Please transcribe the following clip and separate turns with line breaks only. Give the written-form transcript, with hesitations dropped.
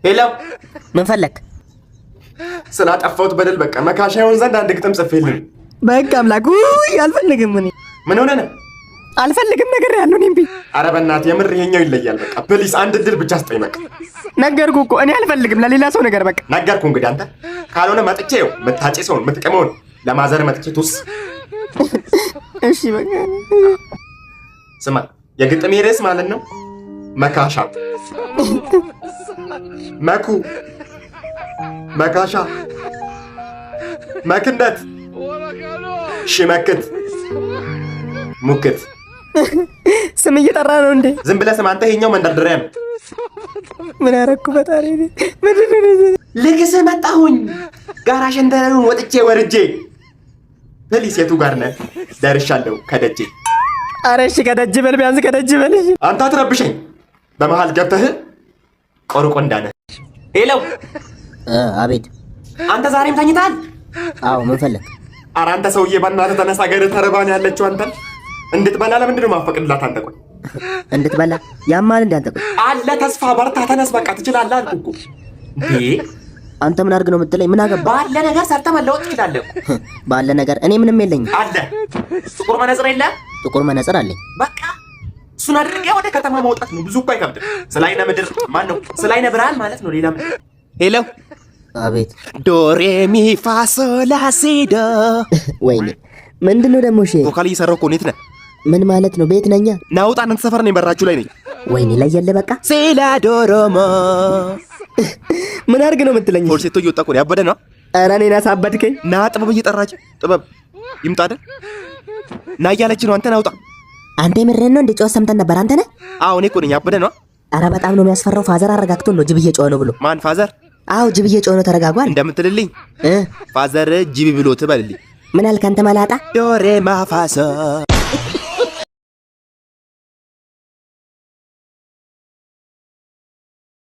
ሄሎ
ምን ፈለክ?
ስላጠፋሁት በደል በቃ መካሻ ይሆን ዘንድ አንድ ግጥም ጽፌልኝ።
በቃ አምላክ አልፈልግም።
ምን ሆነ ነው?
አልፈልግም ነገር ያለው እኔም ቢ
ኧረ በእናትህ የምር ይሄኛው ይለያል። በቃ ፕሊስ አንድ ድል ብቻ ስጠኝ። በቃ
ነገርኩህ እኮ እኔ አልፈልግም ለሌላ ሰው ነገር በቃ
ነገርኩህ። እንግዲህ አንተ ካልሆነ መጥቼ ይኸው የምታጨሰውን የምትቀመውን ለማዘር መጥቼ ቱስ።
እሺ በቃ
ስማ የግጥሜ ርዕስ ማለት ነው መካሻ። መኩ መካሻ መክንደት ሽመክት ሙክት።
ስም እየጠራ ነው እንዴ?
ዝም ብለህ ስም አንተ። ይሄኛው መንደርደሪያ ነው።
ምን ያረኩ ፈጣሪ
ልክስህ መጣሁኝ ጋራ ሸንተረሩን ወጥቼ ወርጄ። ፕሊስ የቱ ጋር ነህ? ደርሻለሁ ከደጄ።
ኧረ እሺ ከደጅ በል ቢያንስ ከደጅ በል።
አንተ አትረብሸኝ በመሃል ገብተህ ቆርቆንዳ ነህ። ሄሎ
አቤት።
አንተ ዛሬም ተኝታል?
አዎ ምን ፈለክ?
ኧረ አንተ ሰውዬ በእናትህ ተነሳ። ገርህ ተርባን ያለችው አንተን እንድትበላ ለምንድን ነው የማፈቅድላት? አንተ ቆይ
እንድትበላ ያማል እንደ አንተ ቆይ
አለ ተስፋ በርታ ተነስ በቃ ትችላለህ አልኩህ እኮ እንዴ።
አንተ ምን አድርግ ነው የምትለኝ? ምን አገባ?
ባለ ነገር ሰርተህ መለወጥ ትችላለህ እኮ።
ባለ ነገር እኔ ምንም የለኝም።
አለ ጥቁር መነጽር የለህ?
ጥቁር መነጽር አለኝ።
በቃ እሱን አድርጌ ወደ ከተማ መውጣት ነው። ብዙ እኮ አይከብድም። ስላይነ ምድር ማን ነው? ስላይነ ብርሃን ማለት ነው። ሌላ ምን? ሄሎ
አቤት።
ዶሬሚ ፋሶላ ሲዶ።
ወይኔ ምንድነው ደግሞ? እሺ
ቮካል እየሰራሁ እኮ። የት ነህ?
ምን ማለት ነው? ቤት ነኛ።
ናውጣ እናንተ ሰፈር ነኝ። በራችሁ ላይ ነኝ።
ወይኔ ላይ ያለ በቃ
ሴላ ዶሮሞ።
ምን አድርግ ነው የምትለኝ?
ፎርሴቶ እየወጣ እኮ ነው። ያበደ ነው።
ኧረ እኔን አሳበድከኝ።
ና ጥበብ እየጠራች ጥበብ ይምጣ አይደል? ና እያለች ነው። አንተ ናውጣ።
አንተ የምርህን ነው? እንደ ጮህ ሰምተን ነበር። አንተ ነህ?
አዎ እኔ እኮ ነኝ። ያበደ ነው።
ኧረ በጣም ነው የሚያስፈራው። ፋዘር አረጋግቶን ነው ጅብ እየጮኸ ነው ብሎ።
ማን ፋዘር?
አዎ ጅብ እየጮኸ ነው። ተረጋጓል
እንደምትልልኝ ፋዘር ጅብ ብሎ ትበልልኝ።
ምን አልክ አንተ መላጣ?
ዶሬ ማፋሶ